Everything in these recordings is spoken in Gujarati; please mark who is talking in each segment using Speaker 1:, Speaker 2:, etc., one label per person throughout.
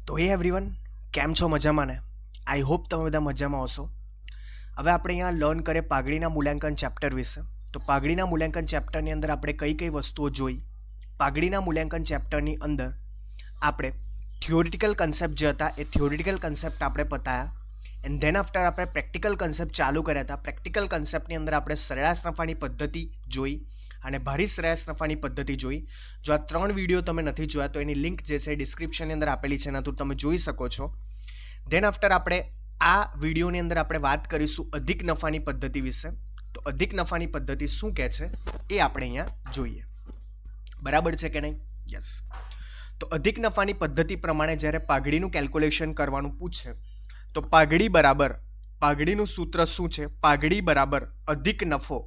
Speaker 1: તો એ એવરીવન કેમ છો મજામાં ને? આઈ હોપ તમે બધા મજામાં હશો. હવે આપણે અહીંયા લર્ન કરીએ પાઘડીના મૂલ્યાંકન ચેપ્ટર વિશે. તો પાઘડીના મૂલ્યાંકન ચેપ્ટરની અંદર આપણે કઈ કઈ વસ્તુઓ જોઈ. પાઘડીના મૂલ્યાંકન ચેપ્ટરની અંદર આપણે થિયોરિટિકલ કન્સેપ્ટ જે હતા એ થિયોરિટિકલ કન્સેપ્ટ આપણે પતાયા એન્ડ ધેન આફ્ટર આપણે પ્રેક્ટિકલ કન્સેપ્ટ ચાલુ કર્યા હતા. પ્રેક્ટિકલ કન્સેપ્ટની અંદર આપણે સરેરાશ નફાની પદ્ધતિ જોઈ અને ભારી સરેરાશ નફાની પદ્ધતિ જોઈ. જો આ 3 વિડીયો તમે નથી જોયા તો એની લિંક જે છે ડિસ્ક્રિપ્શનની અંદર આપેલી છે, એના થ્રુ તમે જોઈ શકો છો. ધેન આફ્ટર આપણે આ વિડીયોની અંદર આપણે વાત કરીશું અધિક નફાની પદ્ધતિ વિશે. તો અધિક નફાની પદ્ધતિ શું કહે છે એ આપણે અહીંયા જોઈએ. બરાબર છે કે નહીં? યસ. તો અધિક નફાની પદ્ધતિ પ્રમાણે જ્યારે પાઘડીનું કેલ્ક્યુલેશન કરવાનું પૂછે તો પાઘડીનું સૂત્ર શું છે? પાઘડી બરાબર અધિક નફો.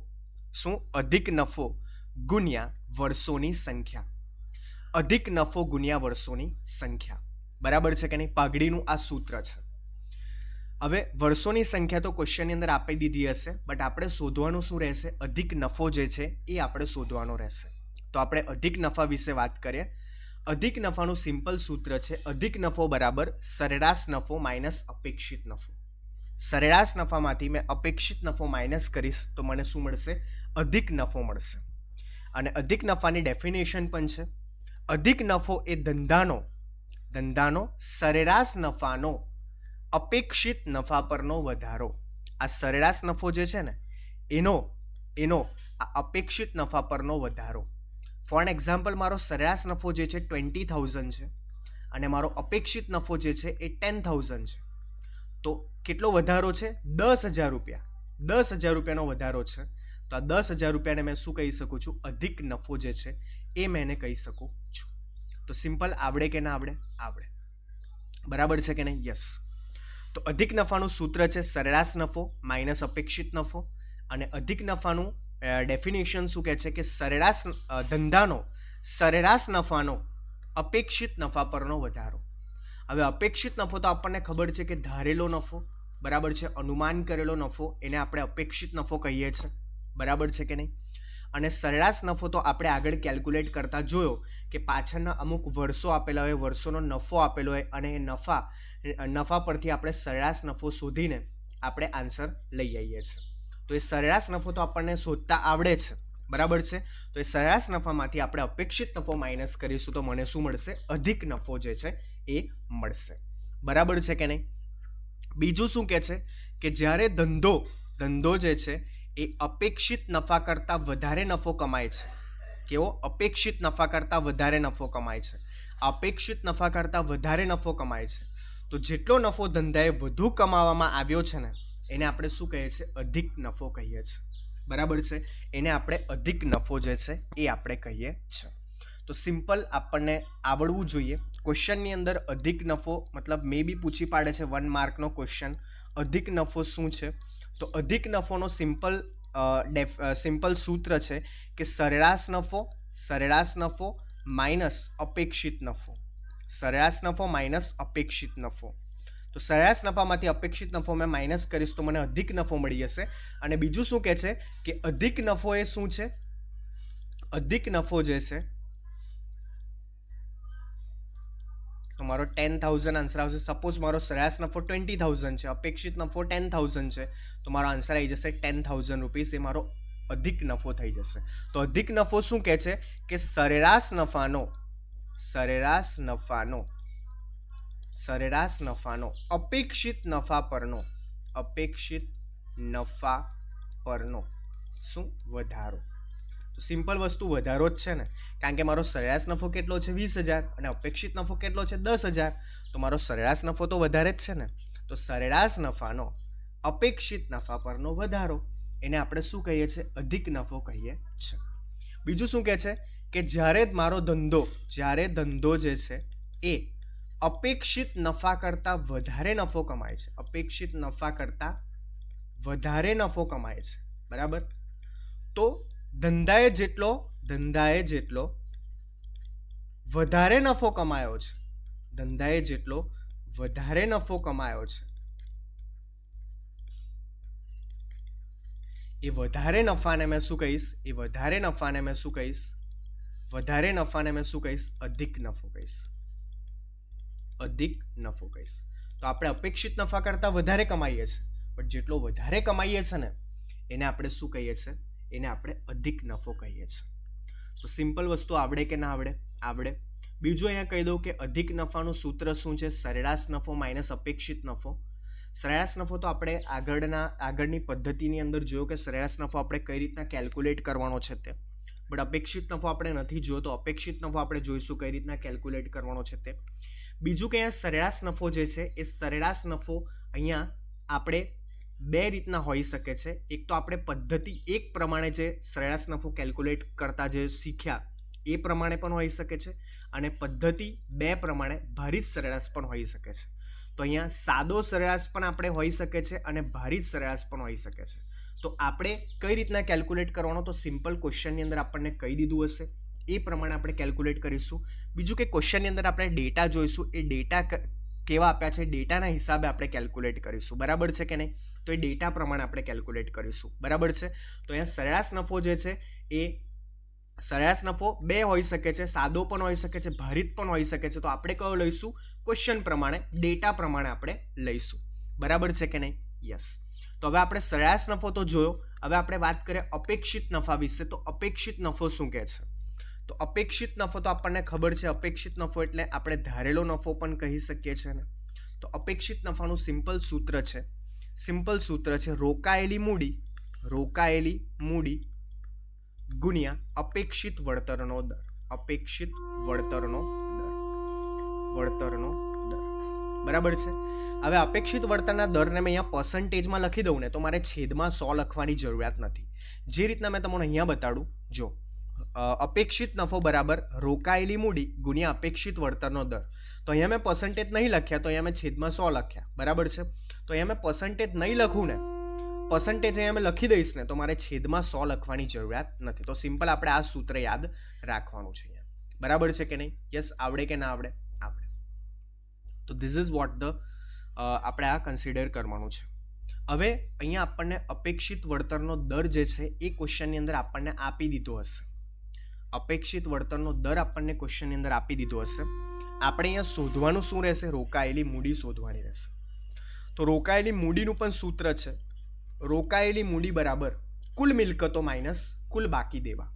Speaker 1: શું? અધિક નફો ગુણ્યા વર્ષોની સંખ્યા. અધિક નફો ગુણ્યા વર્ષોની સંખ્યા. બરાબર છે કે નહીં? પાઘડીનું આ સૂત્ર છે. હવે વર્ષોની સંખ્યા તો ક્વેશ્ચનની અંદર આપી દીધી હશે, બટ આપણે શોધવાનું શું રહેશે? અધિક નફો જે છે એ આપણે શોધવાનો રહેશે. તો આપણે અધિક નફા વિશે વાત કરીએ. અધિક નફાનું સિમ્પલ સૂત્ર છે અધિક નફો બરાબર સરેરાશ નફો માઇનસ અપેક્ષિત નફો. સરેરાશ નફામાંથી મેં અપેક્ષિત નફો માઇનસ કરીશ તો મને શું મળશે? અધિક નફો મળશે. અને અધિક નફાની ડેફિનેશન પણ છે. અધિક નફો એ ધંધાનો સરેરાશ નફાનો અપેક્ષિત નફા પરનો વધારો. આ સરેરાશ નફો જે છે ને એનો આ અપેક્ષિત નફા પરનો વધારો. ફોર એક્ઝામ્પલ, મારો સરેરાશ નફો જે છે 20,000 છે અને મારો અપેક્ષિત નફો જે છે એ 10,000 છે. તો કેટલો વધારો છે? 10,000 રૂપિયા. 10,000 રૂપિયાનો વધારો છે. તો આ 10,000 રૂપિયાને મેં શું કહી શકું છું? અધિક નફો જે છે એ મેં એને કહી શકું છું. તો સિમ્પલ આવડે કે ના આવડે? આવડે. બરાબર છે કે નહીં? યસ. તો અધિક નફાનું સૂત્ર છે સરેરાશ નફો માઇનસ અપેક્ષિત નફો. અને અધિક નફાનું ડેફિનેશન શું કહે છે? કે ધંધાનો સરેરાશ નફાનો અપેક્ષિત નફા પરનો વધારો. હવે અપેક્ષિત નફો તો આપણને ખબર છે કે ધારેલો નફો, બરાબર છે, અનુમાન કરેલો નફો, એને આપણે અપેક્ષિત નફો કહીએ છીએ. બરાબર છે કે નહીં? અને સરેરાશ નફો તો આપણે આગળ કેલ્ક્યુલેટ કરતા જોયો કે પાછળના અમુક વર્ષો આપેલા હોય, વર્ષોનો નફો આપેલો હોય અને એ નફા પરથી આપણે સરેરાશ નફો શોધીને આપણે આન્સર લઈ આવીએ છીએ. તો એ સરેરાશ નફો તો આપણને શોધતા આવડે છે. બરાબર છે. તો એ સરેરાશ નફામાંથી આપણે અપેક્ષિત નફો માઇનસ કરીશું તો મને શું મળશે? અધિક નફો જે છે એ મળશે. બરાબર છે કે નહીં? બીજું શું કહે છે? કે જ્યારે ધંધો જે છે એ અપેક્ષિત નફા કરતાં વધારે નફો કમાય છે. કેવો? અપેક્ષિત નફા કરતાં વધારે નફો કમાય છે. અપેક્ષિત નફા કરતાં વધારે નફો કમાય છે. તો જેટલો નફો ધંધાએ વધુ કમાવામાં આવ્યો છે ને એને આપણે શું કહીએ છીએ? અધિક નફો કહીએ છીએ. બરાબર છે. એને આપણે અધિક નફો જે છે એ આપણે કહીએ છીએ. તો સિમ્પલ આપણને આવડવું જોઈએ. ક્વેશ્ચનની અંદર અધિક નફો મતલબ મે બી પૂછી પાડે છે 1 માર્કનો ક્વેશ્ચન. અધિક નફો શું છે? તો અધિક નફોનો સિમ્પલ સૂત્ર છે કે સરેરાશ નફો માઇનસ અપેક્ષિત નફો. સરેરાશ નફો માઇનસ અપેક્ષિત નફો. તો સરેરાશ નફામાંથી અપેક્ષિત નફો મેં માઇનસ કરીશ તો મને અધિક નફો મળી જશે. અને બીજું શું કહે છે? કે અધિક નફો એ શું છે? અધિક નફો જે છે તો મારો 10,000 આન્સર આવશે. સપોઝ મારો સરેરાશ નફો 20,000 છે, અપેક્ષિત નફો 10,000 છે, તો મારો આન્સર આવી જશે 10,000 રૂપીસ. એ મારો અધિક નફો થઈ જશે. તો અધિક નફો શું કહે છે? કે સરેરાશ નફાનો અપેક્ષિત નફા પરનો શું? વધારો. તો સિમ્પલ વસ્તુ વધારો જ છે ને, કારણ કે મારો સરેરાશ નફો કેટલો છે? 20,000 અને અપેક્ષિત નફો કેટલો છે? 10,000. તો મારો સરેરાશ નફો તો વધારે જ છે ને. તો સરેરાશ નફાનો અપેક્ષિત નફા પરનો વધારો એને આપણે શું કહીએ છીએ? અધિક નફો કહીએ છીએ. બીજું શું કહે છે? કે જ્યારે ધંધો જે છે એ અપેક્ષિત નફા કરતાં વધારે નફો કમાય છે. અપેક્ષિત નફા કરતાં વધારે નફો કમાય છે. બરાબર. તો ધંધાએ જેટલો વધારે નફો કમાયો છે એ વધારે નફાને મેં શું કહીશ? અધિક નફો કહીશ. અધિક નફો કહીશ. તો આપણે અપેક્ષિત નફા કરતાં વધારે કમાઈએ છીએ, પણ જેટલો વધારે કમાઈએ છીએ ને એને આપણે શું કહીએ છીએ? એને આપણે અધિક નફો કહીએ છીએ. તો સિમ્પલ વસ્તુ આવડે કે ના આવડે? આવડે. બીજું અહીંયા કહી દઉં કે અધિક નફાનું સૂત્ર શું છે? સરેરાશ નફો માઇનસ અપેક્ષિત નફો. સરેરાશ નફો તો આપણે આગળની પદ્ધતિની અંદર જોયો કે સરેરાશ નફો આપણે કઈ રીતના કેલ્ક્યુલેટ કરવાનો છે તે, બટ અપેક્ષિત નફો આપણે નથી જોયો, તો અપેક્ષિત નફો આપણે જોઈશું કઈ રીતના કેલ્ક્યુલેટ કરવાનો છે તે. બીજું કે અહીંયા સરેરાશ નફો જે છે એ સરેરાશ નફો અહીંયા આપણે બે રીતના હોઈ શકે છે. એક તો આપણે પદ્ધતિ એક પ્રમાણે જે સરેરાશ નફો કેલ્ક્યુલેટ કરતા જે શીખ્યા એ પ્રમાણે પણ હોઈ શકે છે, અને પદ્ધતિ બે પ્રમાણે ભારિત સરેરાશ પણ હોઈ શકે છે. તો અહીંયા સાદો સરેરાશ પણ આપણે હોઈ શકે છે અને ભારિત સરેરાશ પણ હોઈ શકે છે. તો આપણે કઈ રીતના કેલ્ક્યુલેટ કરવાનો? તો સિમ્પલ ક્વેશ્ચનની અંદર આપણને કહી દીધું હશે એ પ્રમાણે આપણે કેલ્ક્યુલેટ કરીશું. બીજું કે ક્વેશ્ચનની અંદર આપણે ડેટા જોઈશું, એ ડેટા કેવા આપ્યા છે ડેટાના હિસાબે આપણે કેલ્ક્યુલેટ કરીશું. બરાબર છે કે નહીં? તો એ ડેટા પ્રમાણે આપણે કેલ્ક્યુલેટ કરીશું. બરાબર છે? તો અહીંયા સરેરાશ નફો જે છે એ સરેરાશ નફો બે હોઈ શકે છે, સાદો પણ હોઈ શકે છે, ભારિત પણ હોઈ શકે છે. તો આપણે કયો લઈશું? ક્વેશ્ચન પ્રમાણે, ડેટા પ્રમાણે આપણે લઈશું. બરાબર છે કે નહીં? યસ. તો હવે આપણે સરેરાશ નફો તો જોયો, હવે આપણે વાત કરીએ અપેક્ષિત નફા વિશે. તો અપેક્ષિત નફો શું કહે છે? તો અપેક્ષિત નફો તો આપણને ખબર છે, અપેક્ષિત નફો એટલે આપણે ધારેલો નફો પણ કહી શકીએ છીએ ને. તો અપેક્ષિત નફાનું સિમ્પલ સૂત્ર છે રોકાયેલી મૂડી ગુણ્યા અપેક્ષિત વળતરનો દર. બરાબર છે? હવે અપેક્ષિત વળતરના દરને મેં અહીંયા પર્સન્ટેજમાં લખી દઉં ને તો મારે છેદમાં 100 લખવાની જરૂરિયાત નથી. જે રીતના મેં તમને અહીંયા બતાડું, જો અપેક્ષિત નફો બરાબર રોકાયેલી મૂડી ગુણ્યા અપેક્ષિત વળતરનો દર. તો અહીંયા મેં પર્સન્ટેજ નહીં લખ્યા, તો અહીંયા મેં છેદમાં 100 લખ્યા. બરાબર છે? તો અહીંયા મેં પર્સન્ટેજ નહીં લખું ને, પર્સન્ટેજ અહીંયા મેં લખી દઈશ ને તો મારે છેદમાં 100 લખવાની જરૂરિયાત નથી. તો સિમ્પલ આપણે આ સૂત્ર યાદ રાખવાનું છે અહીંયા. બરાબર છે કે નહીં? યસ. આવડે કે ના આવડે? આવડે. તો ધીસ ઇઝ વોટ આપણે આ કન્સિડર કરવાનું છે. હવે અહીંયા આપણને અપેક્ષિત વળતરનો દર જે છે એ ક્વેશ્ચનની અંદર આપણને આપી દીધો હશે. અપેક્ષિત વળતરનો દર આપણને ક્વેશ્ચનની અંદર આપી દીધો હશે. આપણે અહીંયા શોધવાનું શું રહેશે? રોકાયેલી મૂડી શોધવાની રહેશે. તો રોકાયેલી મૂડીનું પણ સૂત્ર છે, રોકાયેલી મૂડી બરાબર કુલ મિલકતો માઇનસ કુલ બાકી દેવા.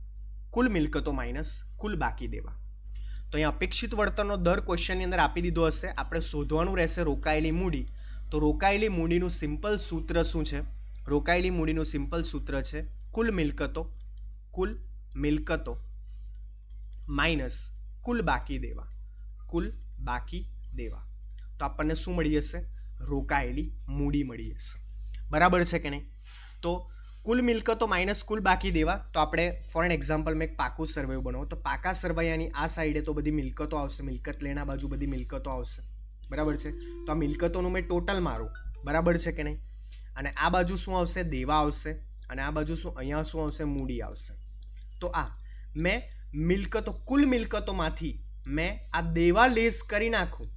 Speaker 1: તો અહીંયા અપેક્ષિત વળતરનો દર ક્વેશ્ચનની અંદર આપી દીધો હશે, આપણે શોધવાનું રહેશે રોકાયેલી મૂડી. તો રોકાયેલી મૂડીનું સિમ્પલ સૂત્ર શું છે? રોકાયેલી મૂડીનું સિમ્પલ સૂત્ર છે કુલ મિલકતો માઇનસ કુલ બાકી દેવા. તો આપણને શું મળી જશે? રોકાયેલી મૂડી મળી જશે. બરાબર છે કે નહીં? તો કુલ મિલકતો માઇનસ કુલ બાકી દેવા. તો આપણે ફોર એન એક્ઝામ્પલ મેં એક પાકું સરવૈયું બનાવો, તો પાકા સરવૈયાની આ સાઈડે તો બધી મિલકતો આવશે, મિલકત લેના બાજુ બધી મિલકતો આવશે. બરાબર છે? તો આ મિલકતોનું મેં ટોટલ મારું. બરાબર છે કે નહીં? અને આ બાજુ શું આવશે? દેવા આવશે. અને આ બાજુ અહીંયા શું આવશે? મૂડી આવશે. તો આ મેં કુલ મિલકતોમાંથી મેં આ દેવા લેસ કરી નાખું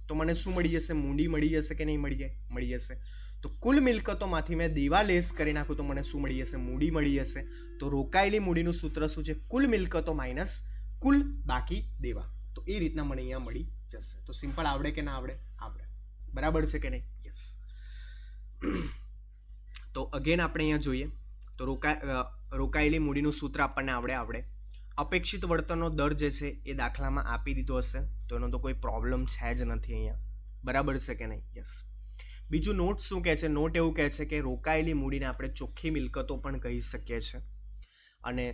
Speaker 1: તો મને શું મળી જશે? મૂડી મળી જશે કે નહીં મળી જશે? તો કુલ મિલકતોમાંથી મેં દેવા લેસ કરી નાખું તો મને શું મળી જશે? મૂડી મળી જશે. તો રોકાયેલી મૂડીનું સૂત્ર શું છે? કુલ મિલકતો માઇનસ કુલ બાકી દેવા. તો એ રીતના મને અહીંયા મળી જશે. તો સિમ્પલ આવડે કે ના આવડે? આવડે. બરાબર છે કે નહીં? યસ. તો અગેન આપણે અહીંયા જોઈએ તો રોકાયેલી મૂડીનું સૂત્ર આપણને આવડે. અપેક્ષિત વળતરનો દર જે છે એ દાખલામાં આપી દીધો હશે, તો એનો તો કોઈ પ્રોબ્લેમ છે જ નથી અહીંયા. બરાબર છે કે નહીં? યસ. બીજું નોટ શું કહે છે? નોટ એવું કહે છે કે રોકાયેલી મૂડીને આપણે ચોખ્ખી મિલકતો પણ કહી શકીએ છીએ. અને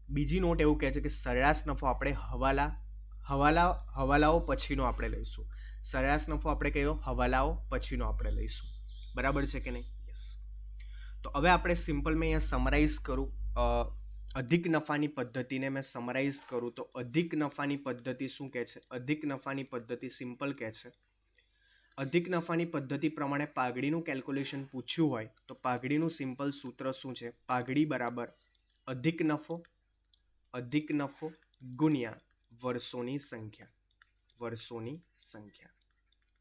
Speaker 1: બીજી નોટ એવું કહે છે કે સરેરાશ નફો આપણે હવાલાઓ પછીનો આપણે લઈશું. સરેરાશ નફો આપણે કયો? હવાલાઓ પછીનો આપણે લઈશું. બરાબર છે કે નહીં? યસ. તો હવે આપણે સિમ્પલ મેં અહીંયા સમરાઇઝ કરું, અધિક નફાની પદ્ધતિને મેં સમરાઇઝ કરું તો અધિક નફાની પદ્ધતિ શું કહે છે? અધિક નફાની પદ્ધતિ સિમ્પલ કહે છે, અધિક નફાની પદ્ધતિ પ્રમાણે પાઘડીનું કેલ્ક્યુલેશન પૂછ્યું હોય તો પાઘડીનું સિમ્પલ સૂત્ર શું છે? પાઘડી બરાબર અધિક નફો ગુણ્યા વર્ષોની સંખ્યા.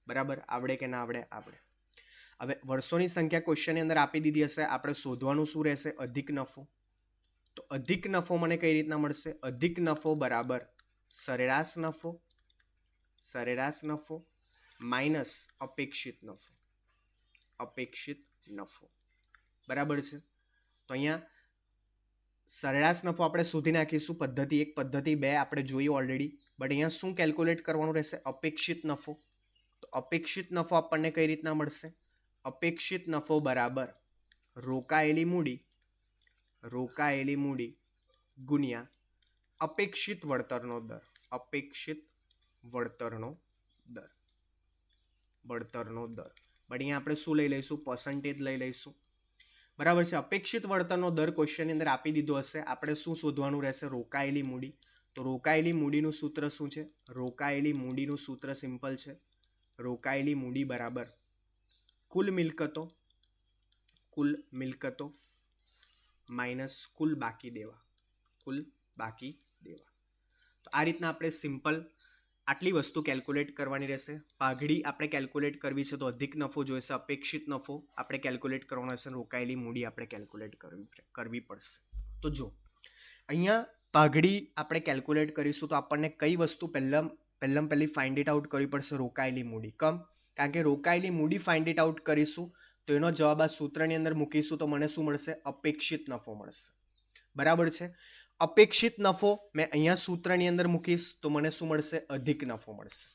Speaker 1: બરાબર. આવડે કે ના આવડે? આવડે. હવે વર્ષોની સંખ્યા ક્વેશ્ચનની અંદર આપી દીધી હશે, આપણે શોધવાનું શું રહેશે? અધિક નફો. તો અધિક નફો મને કઈ રીતના મળશે? અધિક નફો બરાબર સરેરાશ નફો માઇનસ અપેક્ષિત નફો. બરાબર છે. તો અહીંયા સરેરાશ નફો આપણે શોધી નાખીશું. પદ્ધતિ 1 પદ્ધતિ 2 આપણે જોઈએ ઓલરેડી. બટ અહીંયા શું કેલ્ક્યુલેટ કરવાનું રહેશે? અપેક્ષિત નફો. તો અપેક્ષિત નફો આપણને કઈ રીતના મળશે? અપેક્ષિત નફો બરાબર રોકાયેલી મૂડી ગુણ્યા અપેક્ષિત વળતરનો દર. બટ અહીંયા આપણે શું લઈ લઈશું? પર્સન્ટેજ લઈ લઈશું. બરાબર છે. અપેક્ષિત વળતરનો દર ક્વેશ્ચનની અંદર આપી દીધો હશે. આપણે શું શોધવાનું રહેશે? રોકાયેલી મૂડી. તો રોકાયેલી મૂડીનું સૂત્ર શું છે? રોકાયેલી મૂડીનું સૂત્ર સિમ્પલ છે. રોકાયેલી મૂડી બરાબર કુલ મિલકતો માઇનસ કુલ બાકી દેવા. તો આ રીતના આપણે સિમ્પલ આટલી વસ્તુ કેલ્ક્યુલેટ કરવાની રહેશે. પાઘડી આપણે કેલ્ક્યુલેટ કરવી છે તો અધિક નફો જોઈશે. અપેક્ષિત નફો આપણે કેલ્ક્યુલેટ કરવાનો હશે. રોકાયેલી મૂડી આપણે કેલ્ક્યુલેટ કરવી પડશે. તો જો અહીંયા પાઘડી આપણે કેલ્ક્યુલેટ કરીશું તો આપણને કઈ વસ્તુ પહેલી ફાઇન્ડ ઇટ આઉટ કરવી પડશે? રોકાયેલી મૂડી. કારણ કે રોકાયેલી મૂડી ફાઇન્ડ ઇટ આઉટ કરીશું તો એનો જવાબ આ સૂત્રની અંદર મૂકીશું તો મને શું મળશે? અપેક્ષિત નફો મળશે. બરાબર છે. અપેક્ષિત નફો મેં અહીંયા સૂત્રની અંદર મૂકીશ તો મને શું મળશે? અધિક નફો મળશે.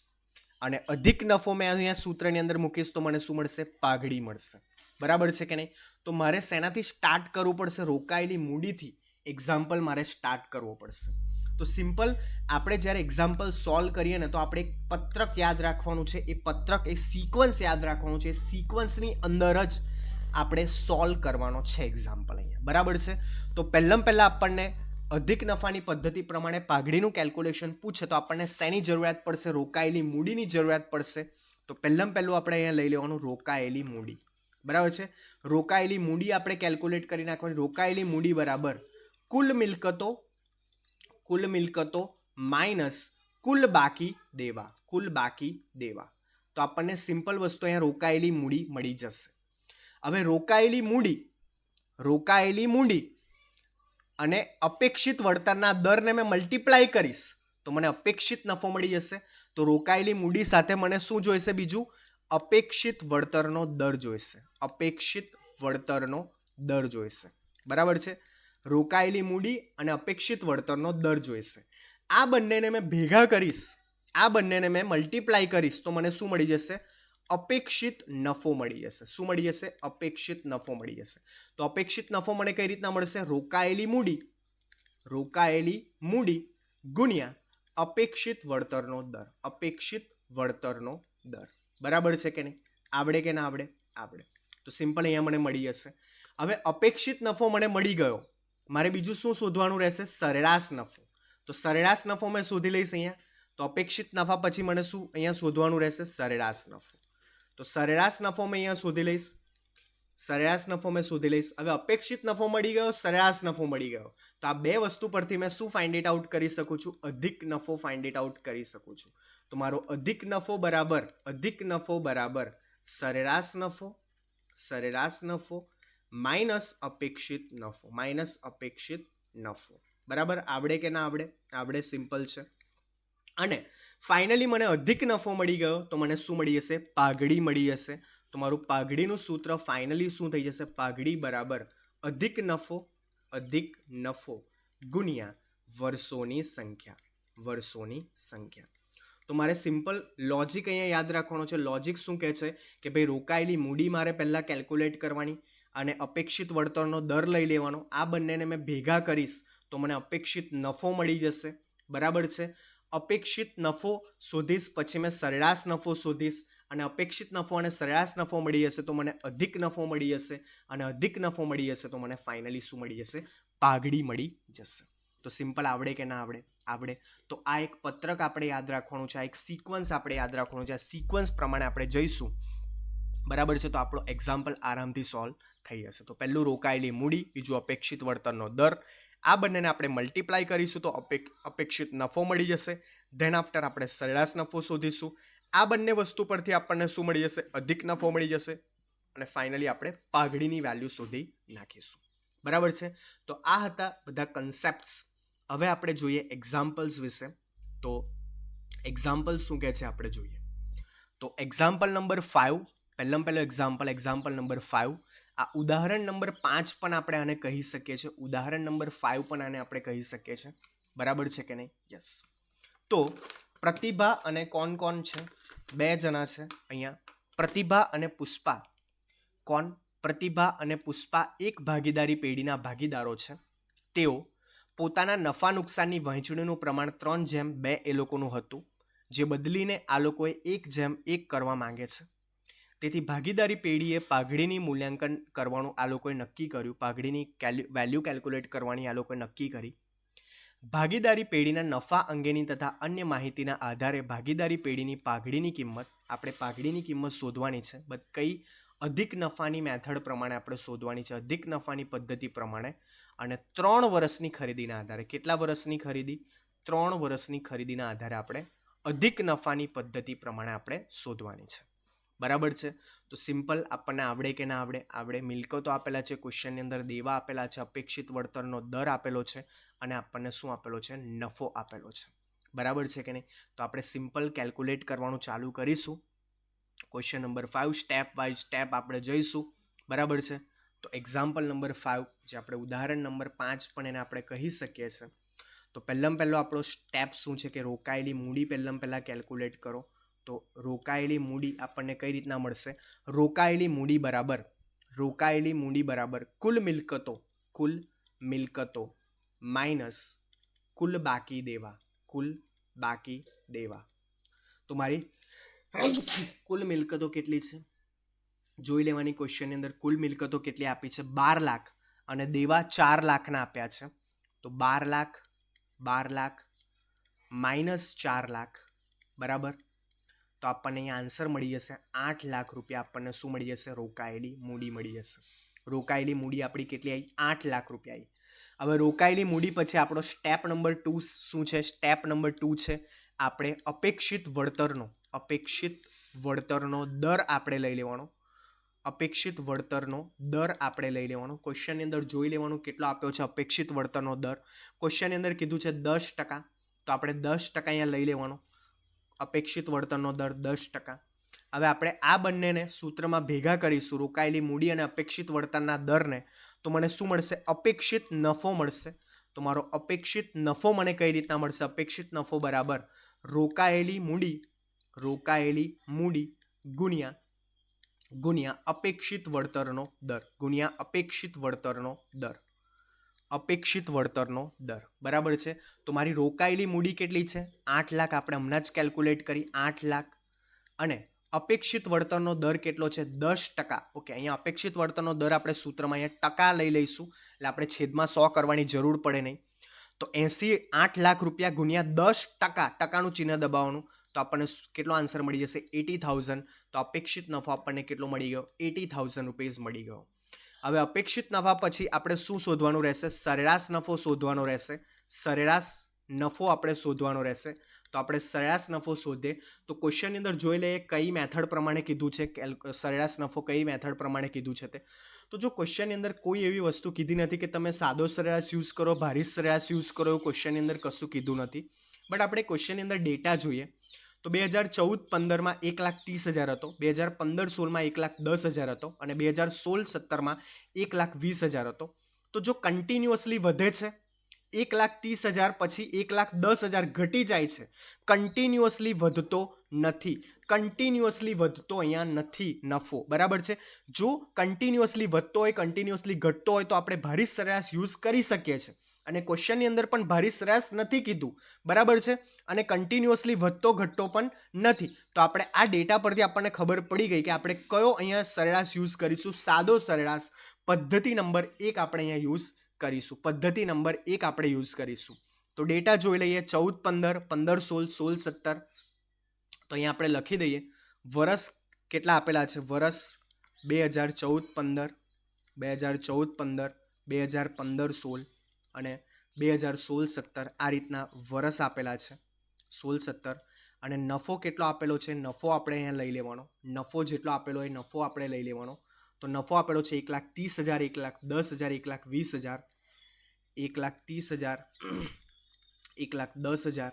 Speaker 1: અને અધિક નફો મેં અહીંયા સૂત્રની અંદર મૂકીશ તો મને શું મળશે? પાઘડી મળશે. બરાબર છે કે નહીં? તો મારે શેનાથી સ્ટાર્ટ કરવું પડશે? રોકાયેલી મૂડીથી એક્ઝામ્પલ મારે સ્ટાર્ટ કરવો પડશે. તો સિમ્પલ આપણે જ્યારે એક્ઝામ્પલ સોલ્વ કરીએ ને તો આપણે એક પત્રક યાદ રાખવાનું છે. એ પત્રક એક સિક્વન્સ યાદ રાખવાનું છે. એ સિક્વન્સની અંદર જ આપણે સોલ્વ કરવાનો છે એક્ઝામ્પલ અહીંયા. બરાબર છે. તો પહેલાં આપણને અધિક નફાની પદ્ધતિ પ્રમાણે પાઘડીનું કેલ્ક્યુલેશન પૂછે તો આપણને શેની જરૂરિયાત પડશે? રોકાયેલી મૂડીની જરૂરિયાત પડશે. તો પહેલું આપણે અહીંયા લઈ લેવાનું રોકાયેલી મૂડી. બરાબર છે. રોકાયેલી મૂડી આપણે કેલ્ક્યુલેટ કરી નાખવાની. રોકાયેલી મૂડી બરાબર કુલ મિલકતો માઇનસ કુલ બાકી દેવા. તો આપણને સિમ્પલ વસ્તુ અહીંયા રોકાયેલી મૂડી મળી જશે. હવે રોકાયેલી મૂડી અને અપેક્ષિત વળતરના દરને મેં મલ્ટીપ્લાય કરીશ તો મને અપેક્ષિત નફો મળી જશે. તો રોકાયેલી મૂડી સાથે મને શું જોઈશે? બીજું અપેક્ષિત વળતરનો દર જોઈશે. બરાબર છે. રોકાયેલી મૂડી અને અપેક્ષિત વળતરનો દર જોઈશે. આ બંનેને મેં ભેગા કરીશ, આ બંનેને મેં મલ્ટીપ્લાય કરીશ તો મને શું મળી જશે? અપેક્ષિત નફો મળી જશે. શું મળી જશે? અપેક્ષિત નફો મળી જશે. તો અપેક્ષિત નફો મને કઈ રીતના મળશે? રોકાયેલી મૂડી ગુણ્યા અપેક્ષિત વળતરનો દર. બરાબર છે કે નહીં? આવડે કે ના આવડે? તો સિમ્પલ અહીંયા મને મળી જશે. હવે અપેક્ષિત નફો મને મળી ગયો. મારે બીજું શું શોધવાનું રહેશે? સરેરાશ નફો. તો સરેરાશ નફો મેં શોધી લઈશ અહીંયા. તો અપેક્ષિત નફા પછી મને શું અહીંયા શોધવાનું રહેશે? સરેરાશ નફો. તો સરેરાશ નફો મેં અહીંયા શોધી લઈશ. હવે અપેક્ષિત નફો મળી ગયો, સરેરાશ નફો મળી ગયો. તો આ બે વસ્તુ પરથી મેં શું ફાઇન્ડ ઇટ આઉટ કરી શકું છું? અધિક નફો ફાઇન્ડ ઇટ આઉટ કરી શકું છું. તો મારો અધિક નફો બરાબર સરેરાશ નફો માઇનસ અપેક્ષિત નફો. બરાબર? આવડે કે ના આવડે? સિમ્પલ છે. અને ફાઇનલી મને અધિક નફો મળી ગયો તો મને શું મળી જશે? પાઘડી મળી જશે. તો મારું પાઘડીનું સૂત્ર ફાઇનલી શું થઈ જશે? પાઘડી બરાબર અધિક નફો ગુણ્યા વર્ષોની સંખ્યા. તો મારે સિમ્પલ લોજિક અહીંયા યાદ રાખવાનો છે. લોજિક શું કહે છે કે ભાઈ રોકાયેલી મૂડી મારે પહેલાં કેલ્ક્યુલેટ કરવાની અને અપેક્ષિત વળતરનો દર લઈ લેવાનો. આ બંનેને મેં ભેગા કરીશ તો મને અપેક્ષિત નફો મળી જશે. બરાબર છે. અપેક્ષિત નફો શોધીશ, પછી મેં સરેરાશ નફો શોધીશ અને અપેક્ષિત નફો અને સરેરાશ નફો મળી જશે તો મને અધિક નફો મળી જશે અને અધિક નફો મળી જશે તો મને ફાઇનલી શું મળી જશે? પાઘડી મળી જશે. તો સિમ્પલ આવડે કે ના આવડે? તો આ એક પત્રક આપણે યાદ રાખવાનું છે. આ એક સિક્વન્સ આપણે યાદ રાખવાનું છે. આ સિક્વન્સ પ્રમાણે આપણે જઈશું. બરાબર છે. તો આપણો એક્ઝામ્પલ આરામથી સોલ્વ થઈ જશે. તો પહેલું રોકાયેલી મૂડી, બીજું અપેક્ષિત વળતરનો દર. આ બંનેને આપણે મલ્ટીપ્લાય કરીશું તો અપેક્ષિત નફો મળી જશે. ધેન આફ્ટર આપણે સરેરાશ નફો શોધીશું. આ બંને વસ્તુ પરથી આપણને શું મળી જશે? અધિક નફો મળી જશે. અને ફાઇનલી આપણે પાઘડીની વેલ્યુ શોધી નાખીશું. બરાબર છે. તો આ હતા બધા કન્સેપ્ટ્સ. હવે આપણે જોઈએ એક્ઝામ્પલ્સ વિશે. તો એક્ઝામ્પલ શું કહે છે આપણે જોઈએ. તો એક્ઝામ્પલ નંબર 5, પહેલો એક્ઝામ્પલ નંબર 5, આ ઉદાહરણ નંબર 5 પણ આપણે આને કહી શકીએ છીએ, ઉદાહરણ નંબર 5 પણ આને આપણે કહી શકીએ છીએ. બરાબર છે કે નહીં? યસ. તો પ્રતિભા અને કોણ છે? 2 જણા છે અહીંયા, પ્રતિભા અને પુષ્પા. કોણ? પ્રતિભા અને પુષ્પા એક ભાગીદારી પેઢીના ભાગીદારો છે. તેઓ પોતાના નફા નુકસાનની વહેંચણીનું પ્રમાણ 3:2 એ લોકોનું હતું, જે બદલીને આ લોકોએ 1:1 કરવા માંગે છે. તેથી ભાગીદારી પેઢીએ પાઘડીની મૂલ્યાંકન કરવાનું આ લોકોએ નક્કી કર્યું, પાઘડીની વેલ્યુ કેલ્ક્યુલેટ કરવાની આ લોકોએ નક્કી કરી. ભાગીદારી પેઢીના નફા અંગેની તથા અન્ય માહિતીના આધારે ભાગીદારી પેઢીની પાઘડીની કિંમત, આપણે પાઘડીની કિંમત શોધવાની છે. કઈ? અધિક નફાની મેથડ પ્રમાણે આપણે શોધવાની છે, અધિક નફાની પદ્ધતિ પ્રમાણે. અને 3 વર્ષની ખરીદીના આધારે, કેટલા વર્ષની ખરીદી? 3 વર્ષની ખરીદીના આધારે આપણે અધિક નફાની પદ્ધતિ પ્રમાણે આપણે શોધવાની છે. બરાબર છે? તો સિમ્પલ આપણને આવડે કે ના આવડે? આવડે. મિલકતો આપેલા છે ક્વેશ્ચનની અંદર, દેવા આપેલા છે, અપેક્ષિત વળતરનો દર આપેલો છે, અને આપણને શું આપેલો છે? નફો આપેલો છે. બરાબર છે કે નહીં? તો આપણે સિમ્પલ કેલ્ક્યુલેટ કરવાનું ચાલુ કરીશું. Question number 5 step by step આપણે જઈશું. બરાબર છે? તો એક્ઝામ્પલ નંબર 5, જે આપણે ઉદાહરણ નંબર 5 પણ એને આપણે કહી શકીએ છીએ. તો પહેલો આપણો સ્ટેપ શું છે કે રોકાયેલી મૂડી પહેલા કેલ્ક્યુલેટ કરો. તો રોકાયેલી મૂડી આપણને કઈ રીતના મળશે? રોકાયેલી મૂડી બરાબર કુલ મિલકતો માઇનસ કુલ બાકી દેવા. તો મારી કુલ મિલકતો કેટલી છે જોઈ લેવાની. ક્વેશ્ચનની અંદર કુલ મિલકતો કેટલી આપી છે? 12 લાખ, અને દેવા 4 લાખના આપ્યા છે. તો 12 લાખ માઇનસ 4 લાખ, બરાબર. તો આપણને અહીંયા આન્સર મળી જશે 8 લાખ રૂપિયા. આપણને શું મળી જશે? રોકાયેલી મૂડી મળી જશે. રોકાયેલી મૂડી આપણી કેટલી આવી? 8 લાખ રૂપિયા આવી. હવે રોકાયેલી મૂડી પછી આપણો સ્ટેપ નંબર 2 શું છે? સ્ટેપ નંબર 2 છે આપણે અપેક્ષિત વળતરનો દર આપણે લઈ લેવાનો. અપેક્ષિત વળતરનો દર આપણે લઈ લેવાનો. ક્વેશ્ચનની અંદર જોઈ લેવાનું કેટલો આપ્યો છે અપેક્ષિત વળતરનો દર. ક્વેશ્ચનની અંદર કીધું છે 10%, તો આપણે 10% અહીંયા લઈ લેવાનો. અપેક્ષિત વળતરનો દર 10%. હવે આપણે આ બંનેને સૂત્રમાં ભેગા કરીશું, રોકાયેલી મૂડી અને અપેક્ષિત વળતરના દરને. તો મને શું મળશે? અપેક્ષિત નફો મળશે. તો મારો અપેક્ષિત નફો મને કઈ રીતના મળશે? અપેક્ષિત નફો બરાબર રોકાયેલી મૂડી ગુણ્યા અપેક્ષિત વળતરનો દર. બરાબર છે? તો મારી રોકાયેલી મૂડી કેટલી છે? 8 લાખ. આપણે હમણાં જ કેલ્ક્યુલેટ કરી 8 લાખ. અને અપેક્ષિત વળતરનો દર કેટલો છે? 10%. ઓકે, અહીંયા અપેક્ષિત વળતરનો દર આપણે સૂત્રમાં અહીંયા ટકા લઈ લઈશું, એટલે આપણે છેદમાં 100 કરવાની જરૂર પડે નહીં. તો 8 લાખ રૂપિયા ગુણ્યા 10%, ટકાનું ચિહ્ન દબાવવાનું. તો આપણને કેટલો આન્સર મળી જશે? 80,000. તો અપેક્ષિત નફો આપણને કેટલો મળી ગયો? 80,000 રૂપીસ મળી ગયો. હવે અપેક્ષિત નફા પછી આપણે શું શોધવાનું રહેશે? સરેરાશ નફો શોધવાનો રહેશે. તો આપણે સરેરાશ નફો શોધીએ. તો ક્વેશ્ચનની અંદર જોઈ લઈએ કઈ મેથડ પ્રમાણે કીધું છે, સરેરાશ નફો કઈ મેથડ પ્રમાણે કીધું છે તે. તો જો ક્વેશ્ચનની અંદર કોઈ એવી વસ્તુ કીધી નથી કે તમે સાદો સરેરાશ યુઝ કરો, ભારિત સરેરાશ યુઝ કરો, એવું ક્વેશ્ચનની અંદર કશું કીધું નથી. બટ આપણે ક્વેશ્ચનની અંદર ડેટા જોઈએ તો 2014-15માં 1,30,000 હતો, 2015-16માં 1,10,000 હતો, અને 2016-17માં 1,20,000 હતો. તો જો કન્ટિન્યુઅસલી વધે છે, 1,30,000 પછી 1,10,000 ઘટી જાય છે, કન્ટિન્યુઅસલી વધતો નથી. કન્ટિન્યુઅસલી વધતો અહીંયા નથી નફો. બરાબર છે? જો કન્ટિન્યુઅસલી વધતો હોય, કન્ટિન્યુઅસલી ઘટતો હોય તો આપણે ભારિત સરેરાશ યુઝ કરી શકીએ છીએ. અને ક્વેશ્ચનની અંદર પણ ભારિત સરેરાશ નથી કીધું. બરાબર છે? અને કન્ટિન્યુઅસલી વધતો ઘટતો પણ નથી. તો આપણે આ ડેટા પરથી આપણને ખબર પડી ગઈ કે આપણે કયો અહીંયા સરેરાશ યુઝ કરીશું. સાદો સરેરાશ પદ્ધતિ નંબર 1 આપણે અહીંયા યુઝ કરીશું. તો ડેટા જોઈ લઈએ. 14-15, 15-16, 16-17. તો અહીંયા આપણે લખી દઈએ વર્ષ કેટલા આપેલા છે. વર્ષ 2014-15, 2015-16 અને 2016-17 આ રીતના વર્ષ આપેલા છે. 16-17. અને નફો કેટલો આપેલો છે? નફો આપણે અહીંયા લઈ લેવાનો. નફો જેટલો આપેલો હોય નફો આપણે લઈ લેવાનો. તો નફો આપેલો છે 1,30,000, 1,10,000, 1,20,000, 1,30,000, 1,10,000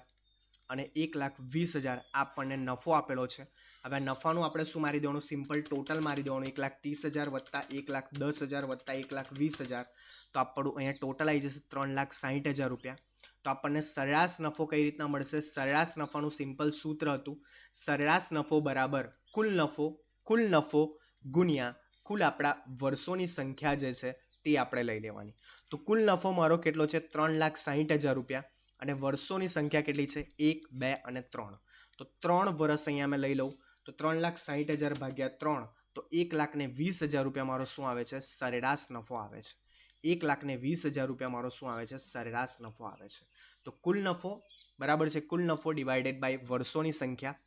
Speaker 1: અને 1,20,000 આપણને નફો આપેલો છે. હવે નફાનું આપણે શું મારી દેવાનું? સિમ્પલ ટોટલ મારી દેવાનું. 1,30,000 વત્તા 1,10,000 વત્તા 1,20,000, તો આપણું અહીંયા ટોટલ આવી જશે 3,60,000 રૂપિયા. તો આપણને સરેરાશ નફો કઈ રીતના મળશે? સરેરાશ નફાનું સિમ્પલ સૂત્ર હતું, સરેરાશ નફો બરાબર કુલ નફો ગુણ્યા કુલ આપણા વર્ષોની સંખ્યા જે છે તે આપણે લઈ લેવાની. તો કુલ નફો મારો કેટલો છે? 3,60,000 રૂપિયા. અને વર્ષોની સંખ્યા કેટલી છે? 1, 2 અને 3. તો 3 વર્ષ અહીંયા મેં લઈ લઉં તો 3,60,000 ભાગ્યા 3, તો 1,20,000 રૂપિયા મારો શું આવે છે? સરેરાશ નફો આવે છે. 1,20,000 રૂપિયા મારો શું આવે છે? સરેરાશ નફો આવે છે. તો કુલ નફો બરાબર છે કુલ નફો ડિવાઇડેડ બાય વર્ષોની સંખ્યા.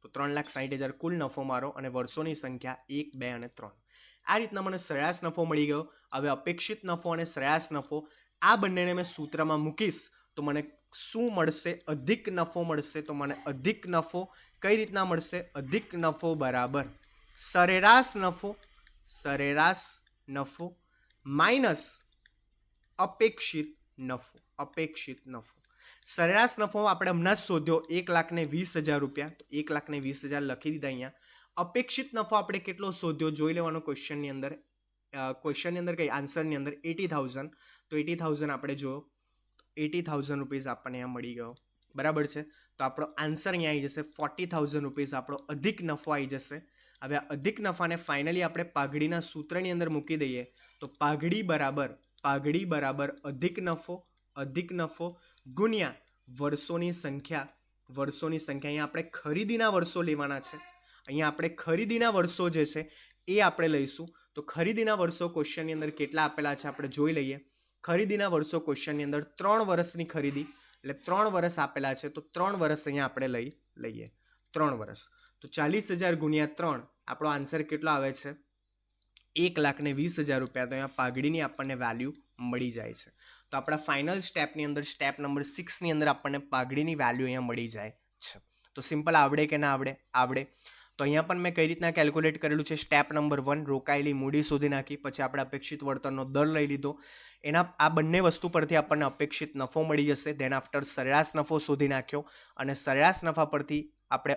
Speaker 1: તો 3,60,000 કુલ નફો મારો અને વર્ષોની સંખ્યા 1, 2 અને 3. આ રીતના મને સરેરાશ નફો મળી ગયો. હવે અપેક્ષિત નફો અને સરેરાશ નફો આ બંનેને મેં સૂત્રમાં મૂકીશ તો મને શું મળશે? અધિક નફો મળશે. તો મને અધિક નફો કઈ રીતના મળશે? અધિક નફો બરાબર સરેરાશ નફો માઇનસ અપેક્ષિત નફો. સરેરાશ નફો આપણે હમણાં જ શોધ્યો 1,20,000 રૂપિયા. તો 1,20,000 લખી દીધા અહીંયા. અપેક્ષિત નફો આપણે કેટલો શોધ્યો જોઈ લેવાનો ક્વેશ્ચનની અંદર કઈ આન્સરની અંદર 80,000. તો 80,000 આપણે જોયો, 80,000 રૂપીઝ આપણને અહીંયા મળી ગયો. બરાબર છે. તો આપણો આન્સર અહીંયા આવી જશે 40,000 રૂપીઝ આપણો અધિક નફો આવી જશે. હવે આ અધિક નફાને ફાઇનલી આપણે પાઘડીના સૂત્રની અંદર મૂકી દઈએ તો પાઘડી બરાબર અધિક નફો ગુણ્યા વર્ષોની સંખ્યા. અહીંયા આપણે ખરીદીના વર્ષો લેવાના છે. અહીંયા આપણે ખરીદીના વર્ષો જે છે એ આપણે લઈશું. તો ખરીદીના વર્ષો ક્વેશ્ચનની અંદર કેટલા આપેલા છે આપણે જોઈ લઈએ. ખરીદીના વર્ષો ક્વેશ્ચનની અંદર 3 વર્ષની ખરીદી એટલે 3 વર્ષ આપેલા છે. તો 3 વર્ષ અહીંયા આપણે લઈએ 3 વર્ષ. તો 40,000 ગુણ્યા 3 આપણો આન્સર કેટલો આવે છે? 1,20,000 રૂપિયા. તો અહીંયા પાઘડીની આપણને વેલ્યુ મળી જાય છે. તો આપણા ફાઇનલ સ્ટેપની અંદર સ્ટેપ નંબર 6ની અંદર આપણને પાઘડીની વેલ્યુ અહીંયા મળી જાય છે. તો સિમ્પલ આવડે કે ના આવડે. તો અહીંયા પણ મેં કઈ રીતના કેલ્ક્યુલેટ કરેલું છે? સ્ટેપ નંબર 1 રોકાયેલી મૂડી શોધી નાખી, પછી આપણે અપેક્ષિત વળતરનો દર લઈ લીધો. આ બંને વસ્તુ પરથી આપણને અપેક્ષિત નફો મળી જશે. ધેન આફ્ટર સરેરાશ નફો શોધી નાખ્યો અને સરેરાશ નફા પરથી આપણે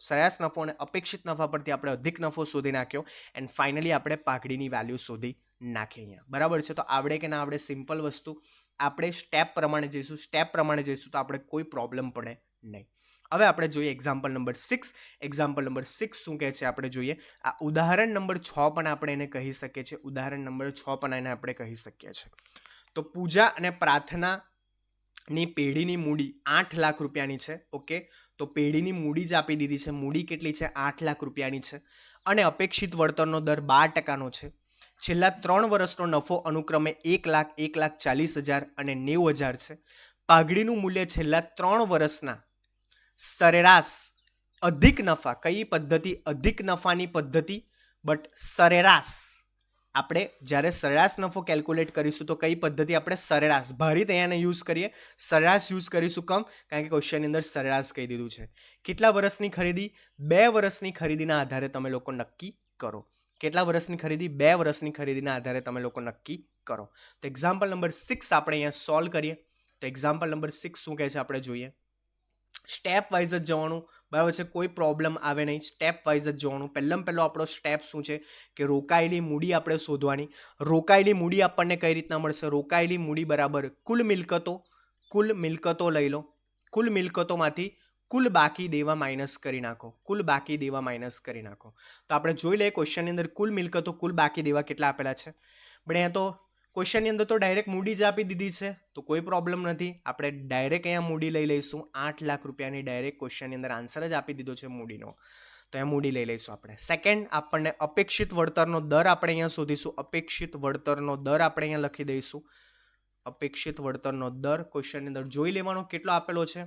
Speaker 1: સરેરાશ નફો અને અપેક્ષિત નફા પરથી આપણે અધિક નફો શોધી નાખ્યો. એન્ડ ફાઇનલી આપણે પાઘડીની વેલ્યુ શોધી નાખી અહીંયા. બરાબર છે. તો આવડે કે ના આવડે સિમ્પલ વસ્તુ. આપણે સ્ટેપ પ્રમાણે જઈશું તો આપણે કોઈ પ્રોબ્લેમ પડે નહીં. હવે આપણે જોઈએ એક્ઝામ્પલ નંબર 6. એક્ઝામ્પલ નંબર 6 શું કહે છે આપણે જોઈએ. આ ઉદાહરણ નંબર 6 પણ આપણે એને કહી શકીએ છીએ. ઉદાહરણ નંબર 6 પણ એને આપણે કહી શકીએ છીએ. તો પૂજા અને પ્રાર્થનાની પેઢીની મૂડી 8 લાખ રૂપિયાની છે. ઓકે, તો પેઢીની મૂડી જ આપી દીધી છે. મૂડી કેટલી છે? 8 લાખ રૂપિયાની છે. અને અપેક્ષિત વળતરનો દર 12%નો છે. છેલ્લા 3 વર્ષનો નફો અનુક્રમે 1 લાખ, 1,40,000 અને 90,000 છે. પાઘડીનું મૂલ્ય છેલ્લા 3 વર્ષના સરેરાશ અધિક નફા, કઈ પદ્ધતિ? અધિક નફાની પદ્ધતિ. બટ સરેરાશ આપણે જ્યારે સરેરાશ નફો કેલ્ક્યુલેટ કરીશું તો કઈ પદ્ધતિ? આપણે સરેરાશ ભારિત અહીંયાને યુઝ કરીએ. સરેરાશ યુઝ કરીશું કારણ કે ક્વેશ્ચનની અંદર સરેરાશ કહી દીધું છે. કેટલા વર્ષની ખરીદી? 2 વર્ષની ખરીદીના આધારે તમે લોકો નક્કી કરો. કેટલા વર્ષની ખરીદી? 2 વર્ષની ખરીદીના આધારે તમે લોકો નક્કી કરો. તો એક્ઝામ્પલ નંબર 6 આપણે અહીંયા સોલ્વ કરીએ. તો એક્ઝામ્પલ નંબર 6 શું કહે છે આપણે જોઈએ. સ્ટેપ વાઇઝ જ જવાનું. બરાબર છે. કોઈ પ્રોબ્લેમ આવે નહીં. સ્ટેપ વાઇઝ જ જવાનું. પહેલો આપણો સ્ટેપ શું છે કે રોકાયેલી મૂડી આપણે શોધવાની. રોકાયેલી મૂડી આપણને કઈ રીતના મળશે? રોકાયેલી મૂડી બરાબર કુલ મિલકતો લઈ લો. કુલ મિલકતોમાંથી કુલ બાકી દેવા માઇનસ કરી નાખો. તો આપણે જોઈ લઈએ ક્વેશ્ચનની અંદર કુલ મિલકતો, કુલ બાકી દેવા કેટલા આપેલા છે. પણ અહીંયા તો ક્વેશ્ચનની અંદર તો ડાયરેક્ટ મૂડી જ આપી દીધી છે. તો કોઈ પ્રોબ્લેમ નથી. આપણે ડાયરેક્ટ અહીંયા મૂડી લઈ લઈશું. 8 લાખ રૂપિયાની ડાયરેક્ટ ક્વેશ્ચનની અંદર આન્સર જ આપી દીધો છે મૂડીનો. તો અહીંયા મૂડી લઈ લઈશું આપણે. સેકન્ડ આપણને અપેક્ષિત વળતરનો દર આપણે અહીંયા શોધીશું. અપેક્ષિત વળતરનો દર આપણે અહીંયા લખી દઈશું. અપેક્ષિત વળતરનો દર ક્વેશ્ચનની અંદર જોઈ લેવાનો કેટલો આપેલો છે.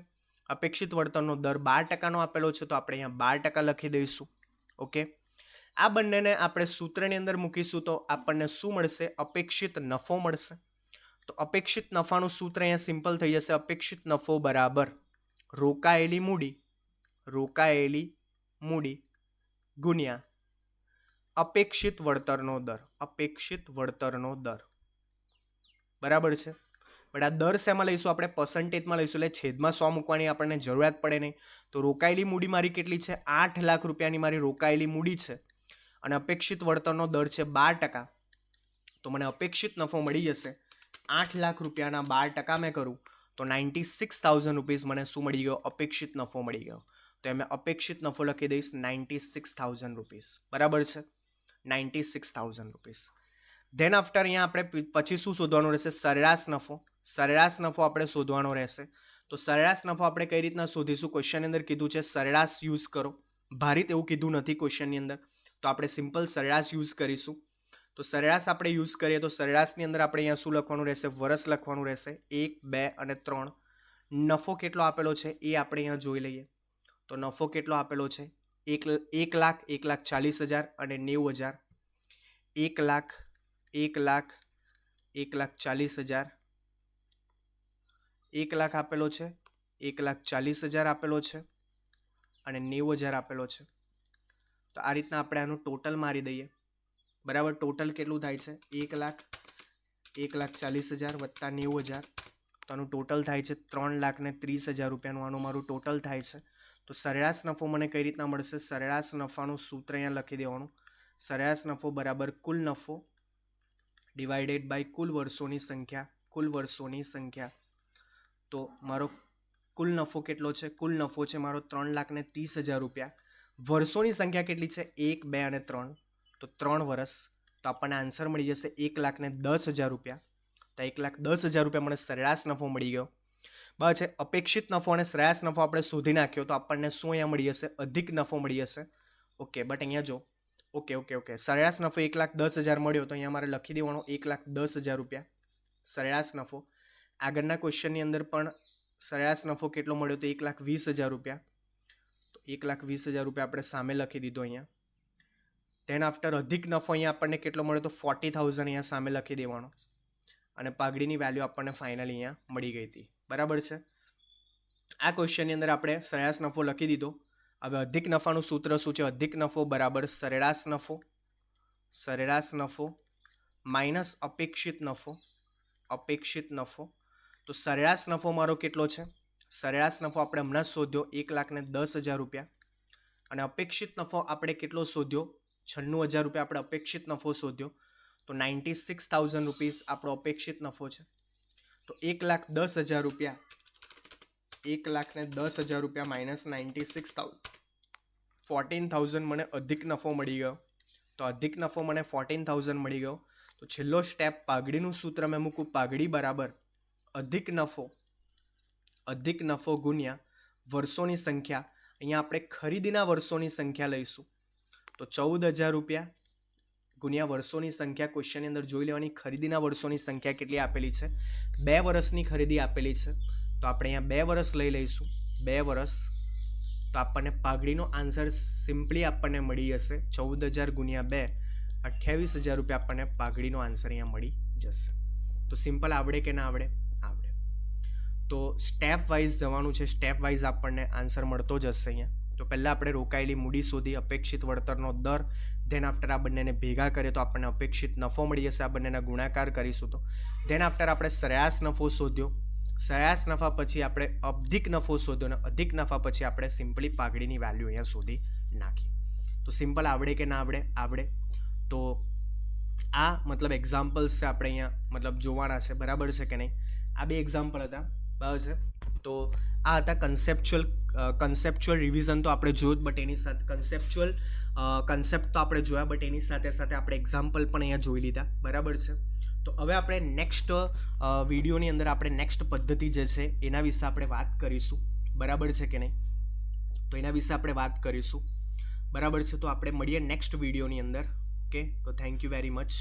Speaker 1: અપેક્ષિત વળતરનો દર 12%નો આપેલો છે. તો આપણે અહીંયા 12% લખી દઈશું. ઓકે, આ બંનેને આપણે સૂત્રની અંદર મૂકીશું તો આપણને શું મળશે? અપેક્ષિત નફો મળશે. તો અપેક્ષિત નફાનું સૂત્ર અહીંયા સિમ્પલ થઈ જશે. અપેક્ષિત નફો બરાબર રોકાયેલી મૂડી ગુણ્યા અપેક્ષિત વળતરનો દર. બરાબર છે. બટ આ દર શેમાં લઈશું આપણે? પર્સન્ટેજમાં લઈશું, એટલે છેદમાં 100 મૂકવાની આપણને જરૂરિયાત પડે નહીં. તો રોકાયેલી મૂડી મારી કેટલી છે? 8 લાખ રૂપિયાની મારી રોકાયેલી મૂડી છે અને અપેક્ષિત વળતરનો દર છે 12%. તો મને અપેક્ષિત નફો મળી જશે 8 લાખ રૂપિયાના 12% મેં કરું તો 96,000 રૂપીસ મને શું મળી ગયો? અપેક્ષિત નફો મળી ગયો. તો એમ અપેક્ષિત નફો લખી દઈશ 96,000 રૂપીસ. બરાબર છે, 96,000 રૂપીસ. ધેન આફ્ટર અહીંયા આપણે પછી શું શોધવાનું રહેશે? સરેરાશ નફો. સરેરાશ નફો આપણે શોધવાનો રહેશે. તો સરેરાશ નફો આપણે કઈ રીતના શોધીશું? ક્વેશ્ચનની અંદર કીધું છે સરેરાશ યુઝ કરો, ભારિત એવું કીધું નથી ક્વેશ્ચનની અંદર. તો આપણે સિમ્પલ સરેરાશ યુઝ કરીશું. તો સરેરાશ આપણે યુઝ કરીએ તો સરેરાશની અંદર આપણે અહીંયા શું લખવાનું રહેશે? વર્ષ લખવાનું રહેશે. 1, 2 અને 3. નફો કેટલો આપેલો છે એ આપણે અહીંયા જોઈ લઈએ. તો નફો કેટલો આપેલો છે? 1 લાખ, 1,40,000 અને 90,000. 1 લાખ, 1 લાખ, 1,40,000, 1 લાખ આપેલો છે, 1,40,000 આપેલો છે અને 90,000 આપેલો છે. તો આ રીતના આપણે આનું ટોટલ મારી દઈએ. બરાબર, ટોટલ કેટલું થાય છે? 1 લાખ, 1,40,000 વત્તા 90,000. તો આનું ટોટલ થાય છે 3,30,000 રૂપિયાનું આનું મારું ટોટલ થાય છે. તો સરેરાશ નફો મને કઈ રીતના મળશે? સરેરાશ નફાનું સૂત્ર અહીંયા લખી દેવાનું. સરેરાશ નફો બરાબર કુલ નફો ડિવાઇડેડ બાય કુલ વર્ષોની સંખ્યા. કુલ વર્ષોની સંખ્યા. તો મારો કુલ નફો કેટલો છે? કુલ નફો છે મારો 3,30,000 રૂપિયા. વર્ષોની સંખ્યા કેટલી છે? 1, 2 અને 3. તો 3 વર્ષ. તો આપણને આન્સર મળી જશે 1,10,000 રૂપિયા. તો 1,10,000 રૂપિયા મને સરેરાશ નફો મળી ગયો. બરાબર છે. અપેક્ષિત નફો અને સરેરાશ નફો આપણે શોધી નાખ્યો તો આપણને શું અહીંયા મળી જશે? અધિક નફો મળી જશે. ઓકે, બટ અહીંયા જો ઓકે સરેરાશ નફો 1,10,000 મળ્યો તો અહીંયા મારે લખી દેવાનો 1,10,000 રૂપિયા સરેરાશ નફો. આગળના ક્વેશ્ચનની અંદર પણ સરેરાશ નફો કેટલો મળ્યો? તો 1,20,000 રૂપિયા. તો 1,20,000 રૂપિયા આપણે સામે લખી દીધો અહીંયા. ધેન આફ્ટર અધિક નફો અહીંયા આપણને કેટલો મળ્યો? તો 40,000 અહીંયા સામે લખી દેવાનો અને પાઘડીની વેલ્યુ આપણને ફાઇનલી અહીંયા મળી ગઈ હતી. બરાબર છે. આ ક્વેશ્ચનની અંદર આપણે સરેરાશ નફો લખી દીધો. હવે અધિક નફાનું સૂત્ર શું છે? અધિક નફો બરાબર સરેરાશ નફો માઇનસ અપેક્ષિત નફો. અપેક્ષિત નફો. તો સરેરાશ નફો મારો કેટલો છે? સરેરાશ નફો આપણે હમણાં જ શોધ્યો 1,10,000 રૂપિયા અને અપેક્ષિત નફો આપણે કેટલો શોધ્યો? 96,000 રૂપિયા આપણે અપેક્ષિત નફો શોધ્યો. તો 96,000 રૂપીસ આપણો અપેક્ષિત નફો છે. તો 1,10,000 રૂપિયા 1,10,000 રૂપિયા માઇનસ 96,000 14,000 મને અધિક નફો મળી ગયો. તો અધિક નફો મને 14,000 મળી ગયો. તો છેલ્લો સ્ટેપ પાઘડીનું સૂત્ર મેં મૂકું. પાઘડી બરાબર અધિક નફો ગુણ્યા વર્ષોની સંખ્યા. અહીંયા આપણે ખરીદીના વર્ષોની સંખ્યા લઈશું. તો 14,000 રૂપિયા ગુણ્યા વર્ષોની સંખ્યા. ક્વેશ્ચનની અંદર જોઈ લેવાની ખરીદીના વર્ષોની સંખ્યા કેટલી આપેલી છે? 2 વર્ષની ખરીદી આપેલી છે. તો આપણે અહીંયા 2 વર્ષ લઈ લઈશું. 2 વર્ષ. તો આપણને પાઘડીનો આન્સર સિમ્પલી આપણને મળી જશે 14,000 ગુણ્યા 2 28,000 રૂપિયા આપણને પાઘડીનો આન્સર અહીંયા મળી જશે. તો સિમ્પલ આવડે કે ના આવડે? આવડે. તો સ્ટેપ વાઇઝ જવાનું છે. સ્ટેપ વાઇઝ આપણને આન્સર મળતો જશે અહીંયા. તો પહેલાં આપણે રોકાયેલી મૂડી શોધી, અપેક્ષિત વળતરનો દર. ધેન આફ્ટર આ બંનેને ભેગા કરીએ તો આપણને અપેક્ષિત નફો મળી જશે. આ બંનેના ગુણાકાર કરીશું તો ધેન આફ્ટર આપણે સરેરાશ નફો શોધ્યો. સરેરાશ નફા પછી આપણે અધિક નફો શોધ્યો અને અધિક નફા પછી આપણે સિમ્પલી પાઘડીની વેલ્યુ અહીંયા શોધી નાખી. તો સિમ્પલ આવડે કે ના આવડે? આવડે. તો આ મતલબ એક્ઝામ્પલ્સ છે આપણે અહીંયા મતલબ જોવાના છે. બરાબર છે કે નહીં? આ 2 એક્ઝામ્પલ હતા. બરાબર છે. તો આ હતા કન્સેપ્ચ્યુઅલ રિવિઝન. તો આપણે જોયું બટ એની સાથે કન્સેપ્ટ તો આપણે જોયા બટ એની સાથે સાથે આપણે એક્ઝામ્પલ પણ અહીંયા જોઈ લીધા. બરાબર છે. તો હવે આપણે નેક્સ્ટ વિડીયોની અંદર આપણે નેક્સ્ટ પદ્ધતિ જે છે એના વિશે આપણે વાત કરીશું. બરાબર છે કે નહીં? તો એના વિશે આપણે વાત કરીશું. બરાબર છે. તો આપણે મળીએ નેક્સ્ટ વિડીયોની અંદર. ઓકે, તો થેન્ક યુ વેરી મચ.